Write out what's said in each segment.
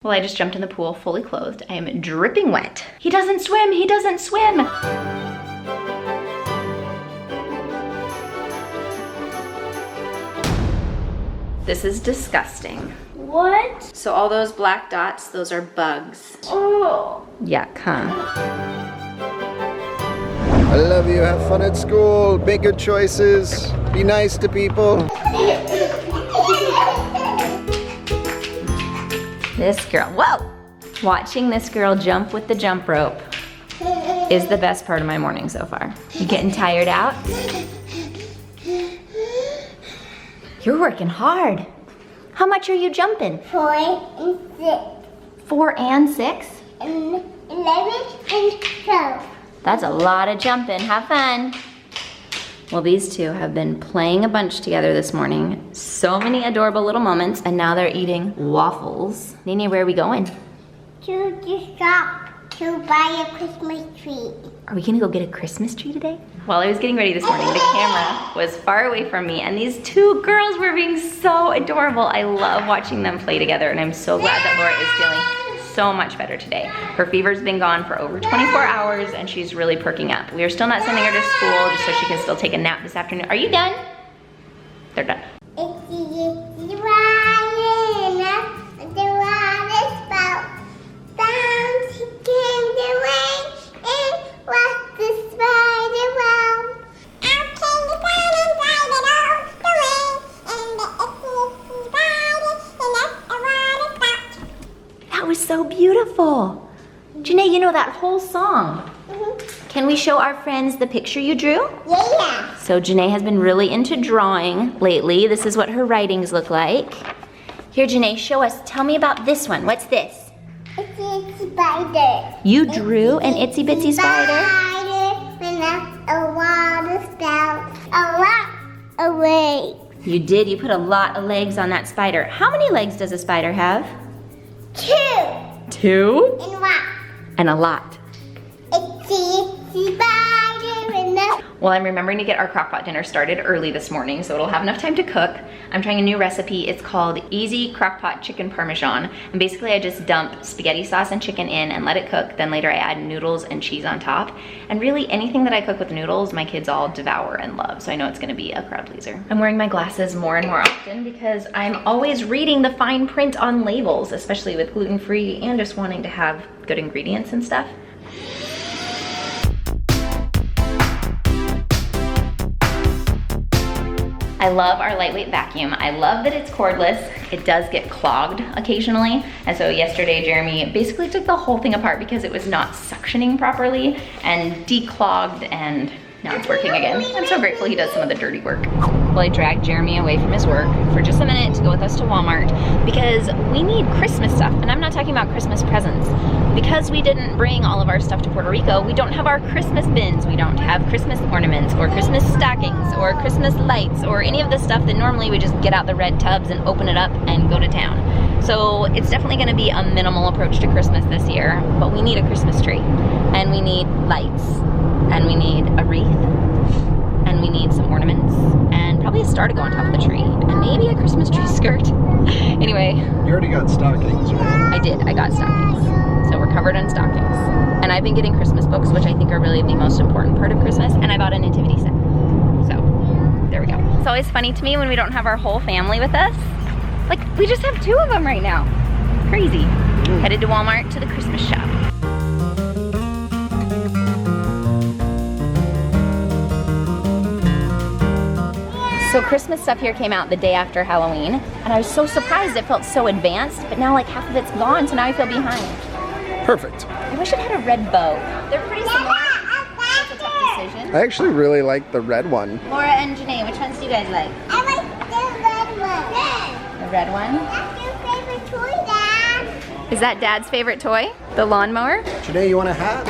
Well, I just jumped in the pool fully clothed. I am dripping wet. He doesn't swim, he doesn't swim. This is disgusting. What? So all those black dots, those are bugs. Oh. Yuck, huh? I love you, have fun at school, make good choices, be nice to people. This girl, whoa! Watching this girl jump with the jump rope is the best part of my morning so far. You getting tired out? You're working hard. How much are you jumping? 4 and 6. 4 and 6? And 11 and 12. That's a lot of jumping. Have fun. Well, these two have been playing a bunch together this morning. So many adorable little moments, and now they're eating waffles. Nene, where are we going? To the shop to buy a Christmas tree. Are we gonna go get a Christmas tree today? While I was getting ready this morning, the camera was far away from me, and these two girls were being so adorable. I love watching them play together, and I'm so glad that Laura is feeling so much better today. Her fever's been gone for over 24 hours, and she's really perking up. We are still not sending her to school, just so she can still take a nap this afternoon. Are you done? They're done. That was so beautiful. Janae, you know that whole song. Can we show our friends the picture you drew? Yeah. So Janae has been really into drawing lately. This is what her writings look like. Here, Janae, show us. Tell me about this one. What's this? It's a spider. You drew an itsy bitsy spider? And that's a lot of stuff. A lot of legs. You did. You put a lot of legs on that spider. How many legs does a spider have? 2. 2? And what? And a lot. It's a spider and that's... Well, I'm remembering to get our crockpot dinner started early this morning, so it'll have enough time to cook. I'm trying a new recipe. It's called Easy Crockpot Chicken Parmesan. And basically I just dump spaghetti sauce and chicken in and let it cook. Then later I add noodles and cheese on top. And really anything that I cook with noodles, my kids all devour and love. So I know it's gonna be a crowd pleaser. I'm wearing my glasses more and more often because I'm always reading the fine print on labels, especially with gluten-free and just wanting to have good ingredients and stuff. I love our lightweight vacuum. I love that it's cordless. It does get clogged occasionally. And so yesterday, Jeremy basically took the whole thing apart because it was not suctioning properly and declogged, and now it's working again. I'm so grateful he does some of the dirty work. Well, I dragged Jeremy away from his work for just a minute to go with us to Walmart because we need Christmas stuff. And I'm not talking about Christmas presents. Because we didn't bring all of our stuff to Puerto Rico, we don't have our Christmas bins. We don't have Christmas ornaments or Christmas stockings or Christmas lights or any of the stuff that normally we just get out the red tubs and open it up and go to town. So it's definitely gonna be a minimal approach to Christmas this year, but we need a Christmas tree and we need lights and we need a wreath and we need some ornaments and probably a star to go on top of the tree and maybe a Christmas tree skirt. Anyway. You already got stockings, right? I did, I got stockings. So we're covered in stockings. And I've been getting Christmas books, which I think are really the most important part of Christmas, and I bought a nativity set. So, there we go. It's always funny to me when we don't have our whole family with us. Like, we just have 2 of them right now. Crazy. Headed to Walmart to the Christmas shop. So Christmas stuff here came out the day after Halloween, and I was so surprised it felt so advanced, but now like half of it's gone, so now I feel behind. Perfect. I wish it had a red bow. They're pretty similar. That's a tough decision. I actually really like the red one. Laura and Janae, which ones do you guys like? I like the red one. The red one? That's your favorite toy, Dad. Is that Dad's favorite toy? The lawnmower? Janae, you want a hat?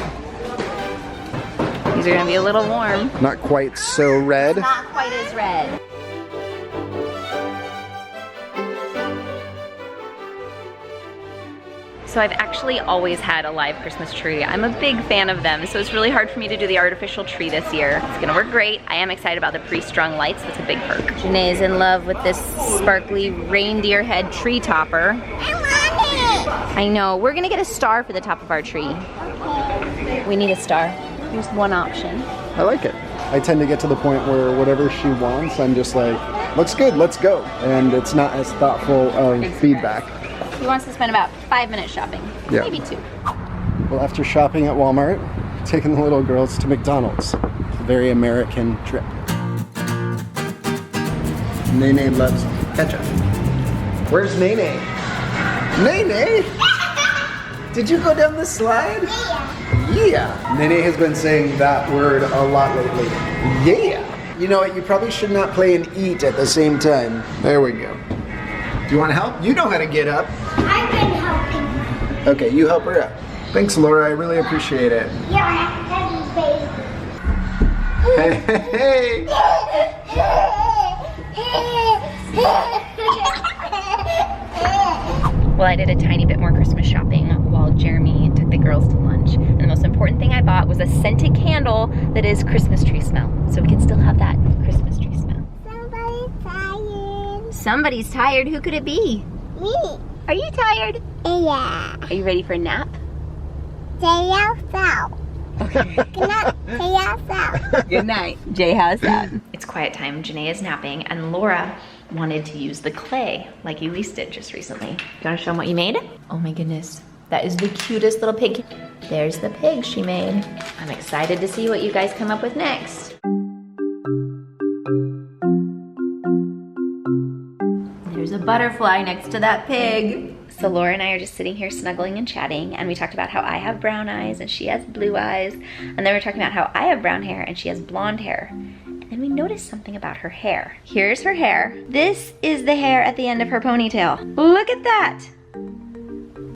These are gonna be a little warm. Not quite so red. Not quite as red. So I've actually always had a live Christmas tree. I'm a big fan of them, so it's really hard for me to do the artificial tree this year. It's gonna work great. I am excited about the pre-strung lights. That's a big perk. Janae's in love with this sparkly reindeer head tree topper. I want it. I know. We're gonna get a star for the top of our tree. We need a star. Here's one option. I like it. I tend to get to the point where whatever she wants, I'm just like, looks good, let's go. And it's not as thoughtful of feedback. He wants to spend about 5 minutes shopping. Yeah. Maybe 2. Well, after shopping at Walmart, taking the little girls to McDonald's. It's a very American trip. Nene loves ketchup. Where's Nene? Nene? Did you go down the slide? Yeah. Nene has been saying that word a lot lately. Yeah. You know what? You probably should not play and eat at the same time. There we go. Do you want to help? You know how to get up. I've been helping. Okay, you help her up. Thanks, Laura. I really appreciate it. Yeah, Hey, hey, Well, I did a tiny bit more Christmas shopping while Jeremy took the girls to lunch. And the most important thing I bought was a scented candle that is Christmas tree smell. So we can still have that Christmas tree smell. Somebody's tired. Somebody's tired. Who could it be? Me. Are you tired? Yeah. Are you ready for a nap? Stay outside. Good night. Stay outside. Good night. Jay, how's that? It's quiet time. Janae is napping, and Laura wanted to use the clay like Elise did just recently. You wanna show them what you made? Oh my goodness. That is the cutest little pig. There's the pig she made. I'm excited to see what you guys come up with next. There's a butterfly next to that pig. So Laura and I are just sitting here snuggling and chatting, and we talked about how I have brown eyes and she has blue eyes, and then we're talking about how I have brown hair and she has blonde hair. And then we noticed something about her hair. Here's her hair. This is the hair at the end of her ponytail. Look at that!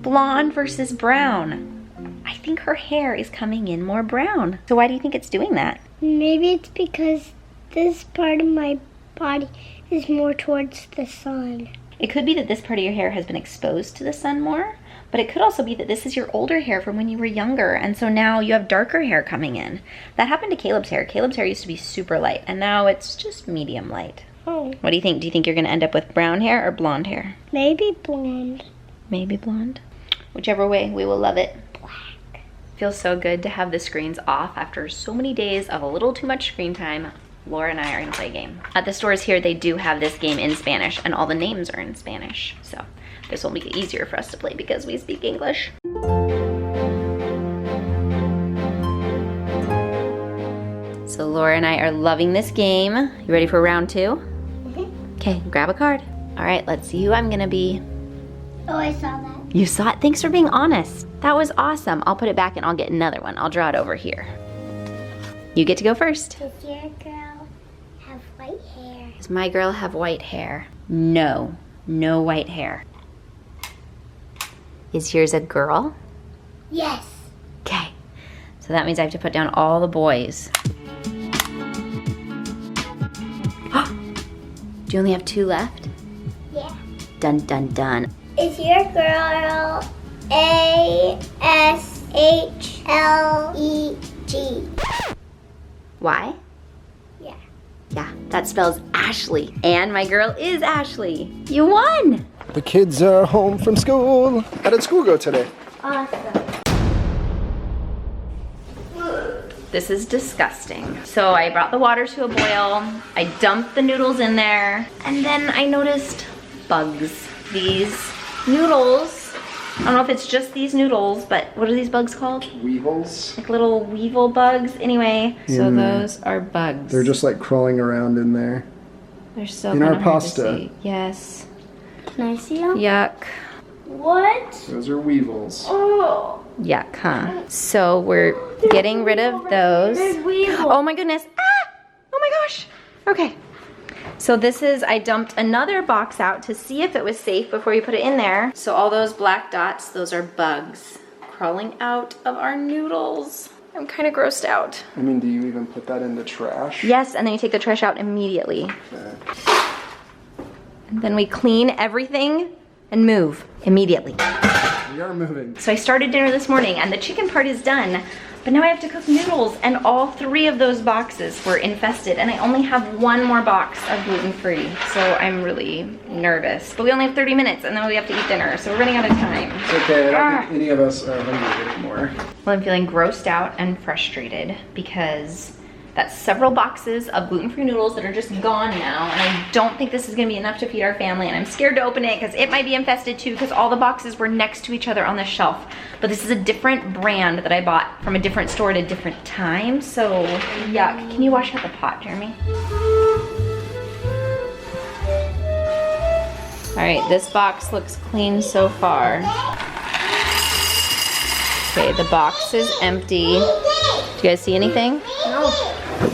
Blonde versus brown. I think her hair is coming in more brown. So why do you think it's doing that? Maybe it's because this part of my body is more towards the sun. It could be that this part of your hair has been exposed to the sun more, but it could also be that this is your older hair from when you were younger, and so now you have darker hair coming in. That happened to Caleb's hair. Caleb's hair used to be super light, and now it's just medium light. Oh. What do you think? Do you think you're gonna end up with brown hair or blonde hair? Maybe blonde. Maybe blonde. Whichever way, we will love it. Black. Feels so good to have the screens off after so many days of a little too much screen time. Laura and I are gonna play a game. At the stores here, they do have this game in Spanish, and all the names are in Spanish. So this will make it easier for us to play because we speak English. So Laura and I are loving this game. You ready for round 2? Okay, grab a card. All right, let's see who I'm gonna be. Oh, I saw that. You saw it? Thanks for being honest. That was awesome. I'll put it back and I'll get another one. I'll draw it over here. You get to go first. Does your girl have white hair? Does my girl have white hair? No, no white hair. Is yours a girl? Yes. Okay, so that means I have to put down all the boys. Do you only have 2 left? Yeah. Dun, dun, dun. Is your girl A-S-H-L-E-G? Why? Yeah. Yeah, that spells Ashley. And my girl is Ashley. You won! The kids are home from school. How did school go today? Awesome. This is disgusting. So I brought the water to a boil. I dumped the noodles in there. And then I noticed bugs. These noodles, I don't know if it's just these noodles, but what are these bugs called? Weevils. Like little weevil bugs. Anyway, so In there. those are bugs. They're just like crawling around in there. They're so in kinda our hard to pasta. see. Yes. Can I see them? Yuck. What? Those are weevils. Oh. Yuck, huh? So we're getting rid of those. There's weevils. Oh my goodness. Ah! Oh my gosh. Okay. So this is, I dumped another box out to see if it was safe before you put it in there. So all those black dots, those are bugs crawling out of our noodles. I'm kind of grossed out. I mean, do you even put that in the trash? Yes, and then you take the trash out immediately. Okay. And then we clean everything and move immediately. We are moving. So I started dinner this morning and the chicken part is done, But now I have to cook noodles, and all 3 of those boxes were infested, and I only have 1 more box of gluten-free, so I'm really nervous. But we only have 30 minutes, and then we have to eat dinner, so we're running out of time. It's okay, I don't think any of us are hungry anymore. Well, I'm feeling grossed out and frustrated because that's several boxes of gluten-free noodles that are just gone now, and I don't think this is gonna be enough to feed our family, and I'm scared to open it because it might be infested too, because all the boxes were next to each other on the shelf. But this is a different brand that I bought from a different store at a different time, so yuck. Can you wash out the pot, Jeremy? All right, this box looks clean so far. Okay, the box is empty. Do you guys see anything? No.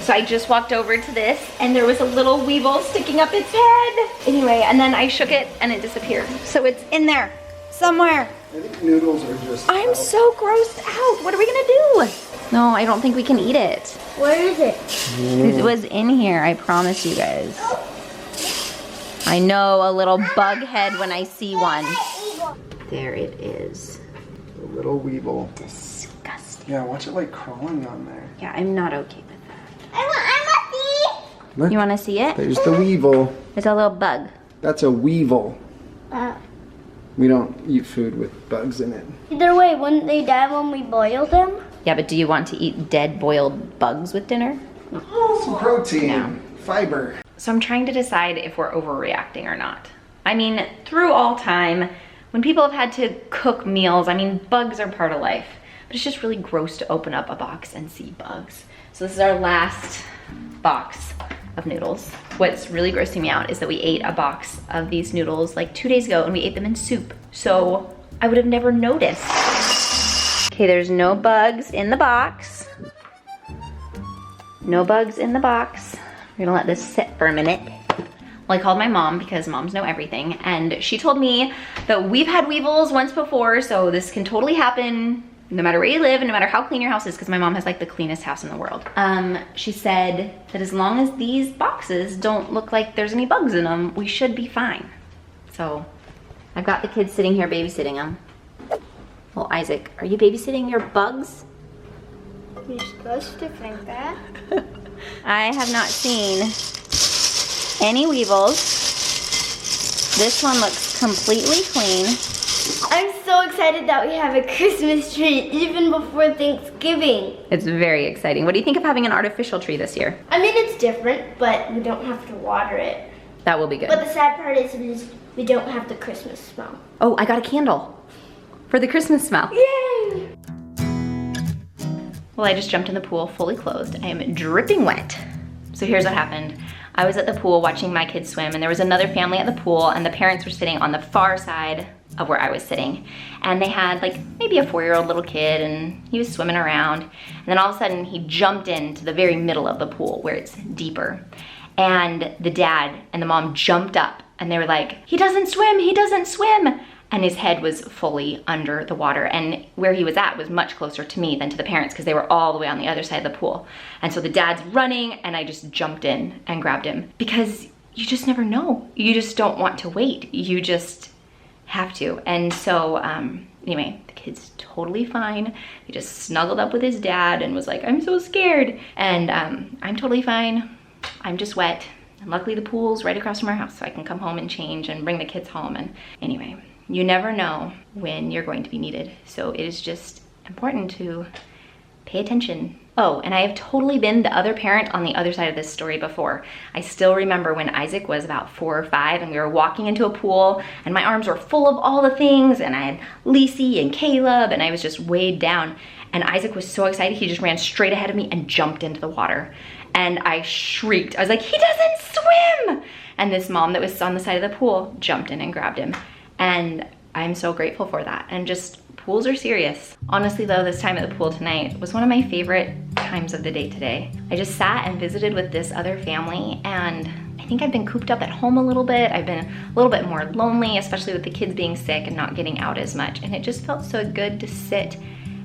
So I just walked over to this, and there was a little weevil sticking up its head. Anyway, and then I shook it and it disappeared. So it's in there somewhere. I think noodles are just I'm out. so grossed out. What are we gonna do? No, I don't think we can eat it. Where is it? It was in here, I promise you guys. I know a little bug head when I see one. There it is. A little weevil. Disgusting. Yeah, watch it like crawling on there. Yeah, I'm not okay with that. I want to Look, You wanna see it? there's the weevil. It's a little bug. That's a weevil. see. We don't eat food with bugs in it. Either way, wouldn't they die when we boil them? Yeah, but do you want to eat dead boiled bugs with dinner? Some protein, No. fiber. So I'm trying to decide if we're overreacting or not. I mean, through all time, when people have had to cook meals, I mean, bugs are part of life. But it's just really gross to open up a box and see bugs. So this is our last box of noodles. What's really grossing me out is that we ate a box of these noodles like 2 days ago, and we ate them in soup. So I would have never noticed. Okay, there's no bugs in the box. No bugs in the box. We're gonna let this sit for a minute. Well, I called my mom because moms know everything, and she told me that we've had weevils once before, so this can totally happen no matter where you live and no matter how clean your house is, because my mom has like the cleanest house in the world. She said that as long as these boxes don't look like there's any bugs in them, we should be fine. So I've got the kids sitting here babysitting them. Well, Isaac, are you babysitting your bugs? You're supposed to think that. I have not seen any weevils. This one looks completely clean. I'm so excited that we have a Christmas tree even before Thanksgiving. It's very exciting. What do you think of having an artificial tree this year? I mean, it's different, but we don't have to water it. That will be good. But the sad part is we don't have the Christmas smell. Oh, I got a candle for the Christmas smell. Yay! Well, I just jumped in the pool fully clothed. I am dripping wet. So here's what happened. I was at the pool watching my kids swim, and there was another family at the pool, and the parents were sitting on the far side of where I was sitting. And they had like maybe a 4-year-old little kid, and he was swimming around. And then all of a sudden he jumped into the very middle of the pool where it's deeper. And the dad and the mom jumped up, and they were like, "He doesn't swim, he doesn't swim." And his head was fully under the water, and where he was at was much closer to me than to the parents, because they were all the way on the other side of the pool. And so the dad's running, and I just jumped in and grabbed him, because you just never know. You just don't want to wait. You just have to. And so anyway, the kid's totally fine. He just snuggled up with his dad and was like, "I'm so scared." And I'm totally fine. I'm just wet. And luckily the pool's right across from our house, so I can come home and change and bring the kids home. And anyway, you never know when you're going to be needed. So it is just important to pay attention. Oh, and I have totally been the other parent on the other side of this story before. I still remember when Isaac was about 4 or 5, and we were walking into a pool, and my arms were full of all the things, and I had Lacey and Caleb, and I was just weighed down. And Isaac was so excited, he just ran straight ahead of me and jumped into the water. And I shrieked. I was like, "He doesn't swim!" And this mom that was on the side of the pool jumped in and grabbed him. And I'm so grateful for that. And just, pools are serious. Honestly though, this time at the pool tonight was one of my favorite times of the day today. I just sat and visited with this other family, and I think I've been cooped up at home a little bit. I've been a little bit more lonely, especially with the kids being sick and not getting out as much. And it just felt so good to sit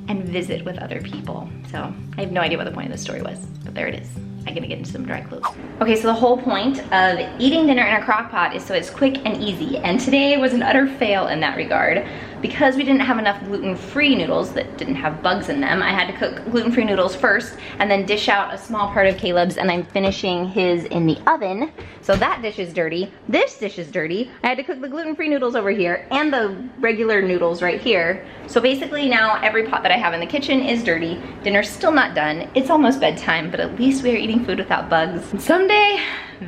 and visit with other people. So I have no idea what the point of this story was, but there it is. I'm gonna get into some dry clothes. Okay, so the whole point of eating dinner in a crock pot is so it's quick and easy. And today was an utter fail in that regard, because we didn't have enough gluten-free noodles that didn't have bugs in them, I had to cook gluten-free noodles first and then dish out a small part of Caleb's, and I'm finishing his in the oven. So that dish is dirty, this dish is dirty. I had to cook the gluten-free noodles over here and the regular noodles right here. So basically now every pot that I have in the kitchen is dirty. Dinner's still not done. It's almost bedtime, but at least we are eating food without bugs. And someday,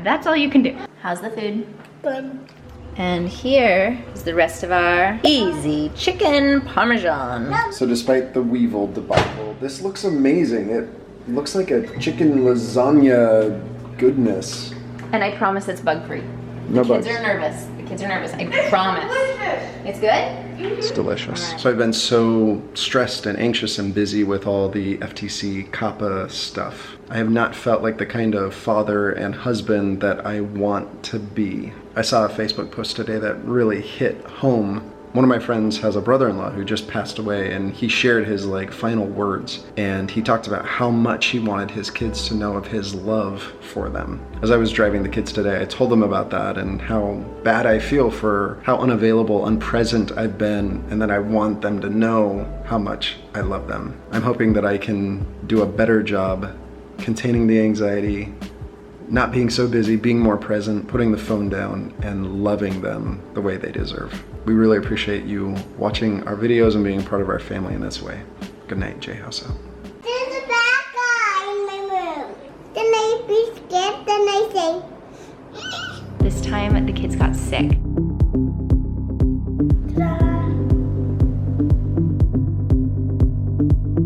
that's all you can do. How's the food? Good. And here is the rest of our easy chicken parmesan. So despite the weevil debacle, this looks amazing. It looks like a chicken lasagna goodness. And I promise it's bug-free. No The bugs. kids are nervous. The kids are nervous, I promise. It's good? It's delicious. So I've been so stressed and anxious and busy with all the FTC COPPA stuff. I have not felt like the kind of father and husband that I want to be. I saw a Facebook post today that really hit home. One of my friends has a brother-in-law who just passed away, and he shared his final words, and he talked about how much he wanted his kids to know of his love for them. As I was driving the kids today, I told them about that and how bad I feel for how unavailable, unpresent I've been, and that I want them to know how much I love them. I'm hoping that I can do a better job containing the anxiety, not being so busy, being more present, putting the phone down, and loving them the way they deserve. We really appreciate you watching our videos and being part of our family in this way. Good night, J House out. There's a bad guy in my room. Then I be scared, then I say. This time the kids got sick.